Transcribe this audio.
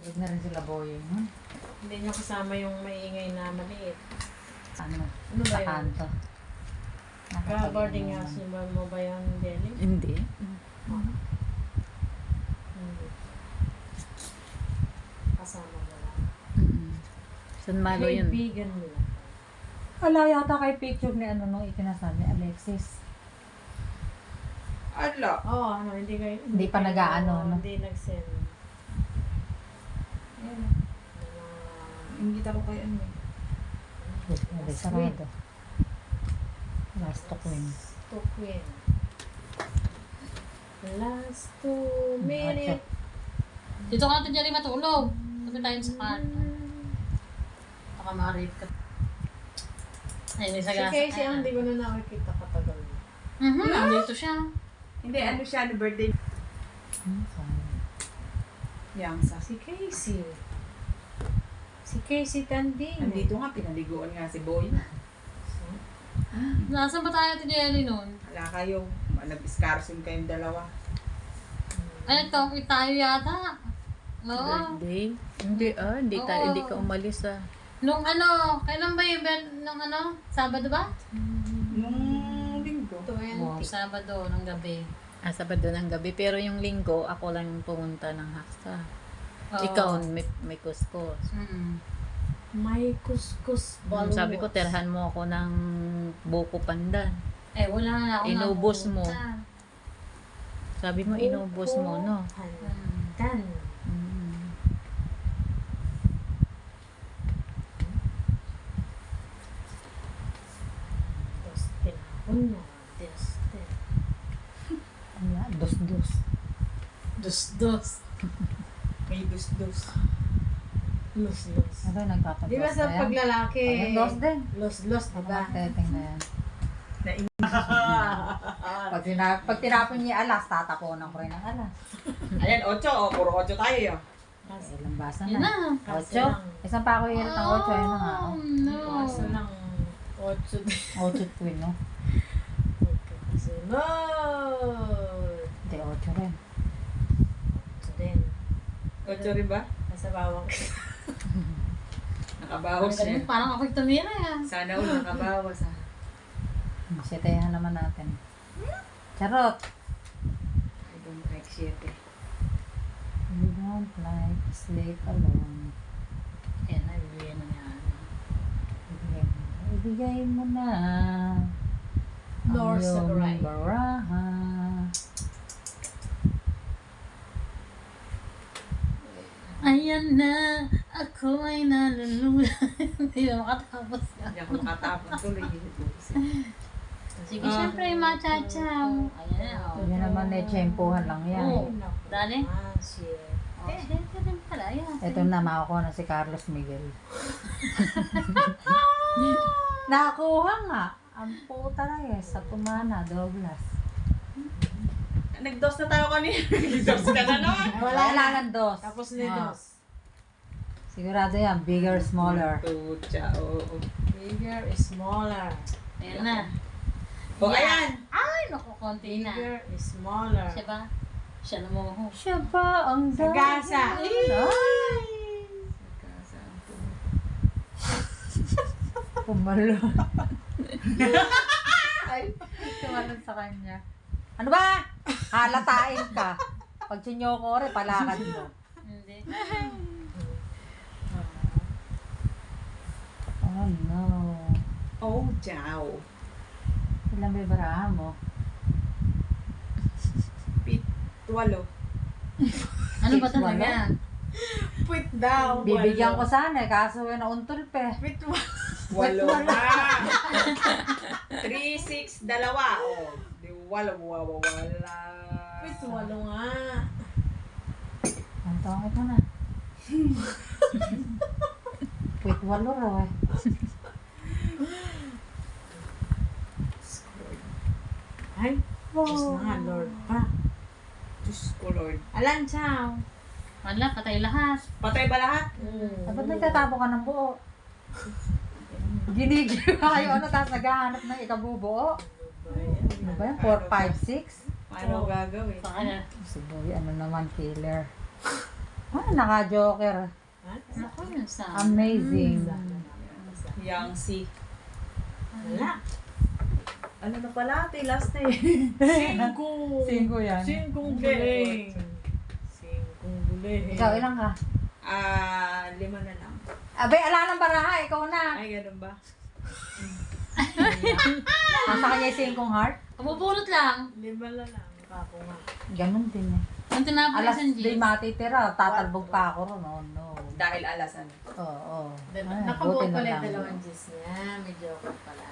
Tulog na rin sila Boying. Hindi niya kasama yung maingay na maliit. Ano? Ano ba Sa yun? kanto. Ka-boarding house mo ba yung Jelly? Hindi. Hindi. Kasama mo lang. San Malo yun? Kaibigan mo lang. Ala yata kay picture ni ano nung ikinasal ni Alexis. Ala. Oo, ano, hindi kayo... Hindi pa nag-aano, no? Hindi nag-send. Ayan. Ingit ako kay ano. Hindi, sarado. Last to queen. To Queen. Last 2 minutes. Dito ka natin dyan matulog. Sabi tayo sa kwarto. Baka ma-rape ka. Ay, may Si sagasa. Casey, ang hindi ko na nakikita katagal. Dito siya. Hindi, ano siya, ano birthday. Yang sa. Si Casey. Si Casey Tanding. Nandito nga, pinaliguan nga si Boy. Nasaan ba tayo natin Jelly nun? Wala kayo. Nag-scarson kayong dalawa. Ay, nagtokit tayo yata. Oo. Birthday? Hindi hindi Oo. tayo, hindi ka umalis Nung ano, kailan ba yung nung ano? Sabado ba? Nung linggo. 20. Sabado, ng gabi. Sabado ng gabi. Pero yung linggo, ako lang yung pumunta ng Haksa. Oo. Ikaw, may kuskus. May kuskus balot. Sabi ko, terhan mo ako ng buko pandan. Eh, wala na ako Inubos mo. napunta. Sabi mo, inubos mo, no? Pandan. Mm. Tapos tinapon niya. Tested. Wala, dos-dos. Dos-dos. May dus-dus. Los-los. Ano, nagpapados Di ba sa na yan? paglalaki? Ayun, dos din. Los-los, di ba? Teteng na yan. Naing. Pag tinapon niya alas, tataponan ko rin ang alas. Ayan, 8. O, puro 8 tayo yun. Ilang basa Yan na. na. Kaso Ocho? lang. Isang pa ako hirit ng 8, ayun na nga. Oh, Oh. no. Kaso lang 8 din. 8 twin, no? Kasunod. Hindi, 8 rin. 8 din. 8 rin ba? Nasa bawang. Nakabawas Ang galing, niya. parang ako yung tumira yan. Sana ulo nakabawas ha. Sitayahan naman natin. Charot! I don't like 7. You don't like to sleep alone. Yan na, bibigyan na niya. Ibigay mo na. North ang sa iyong right. baraha. Ayan na, ako ay nalulula. Hindi na makatapos yan. Hindi ako makatapon tuloy. Sige, syempre, machachaw. Ayan, o. Yan naman eh, tsempohan lang yan. Oo. Dali. Ah, shit. Oh, syempre rin pala. Ayan. Ito na, makakuha na si Carlos Miguel. Nakakuha nga. Ang puta na eh, sa Tumana, Douglas. Nag-dos na tayo kanina. Nag-dos ka na naman. Wala lang dos. Tapos ni Ah. Dos. Sigurado yan, bigger, smaller. Tucha, oo. Bigger is smaller. Ayan na. O, ayan. Ay, naku, konti na. Bigger is smaller. Siya ba? Siya na mo. Siya ba ang Sagasa. Ay! Pumalo. Ay, tumalon sa kanya. Ano ba? Halatain ka. Pag sinyokore, palakad mo. Hindi. Oh no. Oh, ciao. Ilang may barahan mo? 8. Ano ba talaga? Put down. Bibigyan ko sana eh, kaso yun nauntol pe. Put 8 na. 3, 6, 2. O, di 8, wala. Put walo nga. Ang tawag mo na. Wait, walo raw eh. Ay, Diyos na nga, Lord pa. Diyos ko, Lord. Alan, ciao. Wala, patay lahat. Patay ba lahat? Dapat nagtatabo ka ng buo. Ginigil ka kayo ano, tapos naghahanap ng ikabubuo. Ano ba yan? 4, 5, 6? Paano gagawin? Saka na. Si Boy, ano naman, killer. Naka-joker. Ako yun sa... Amazing. Yang si. Wala. Ano na pala? Ate, last na eh. Cinco yan. Singkong guling. Singkong guling. Ikaw, ilang ka? 5 na lang. Abay, ala ng baraha. Ikaw na. Ay, ganun ba? Nasa kanya yung singkong heart? Pabubulot lang. 5 na lang. Ako nga. Ganun din eh. Ang tinapos Alas ng di matitira. Tatalbog pa ako ron. Oh, no. Dahil alasan. Oo. Diba? Ay, Nakabuo buti na pala yung lang. dalawang juice niya. Medyo ako pala.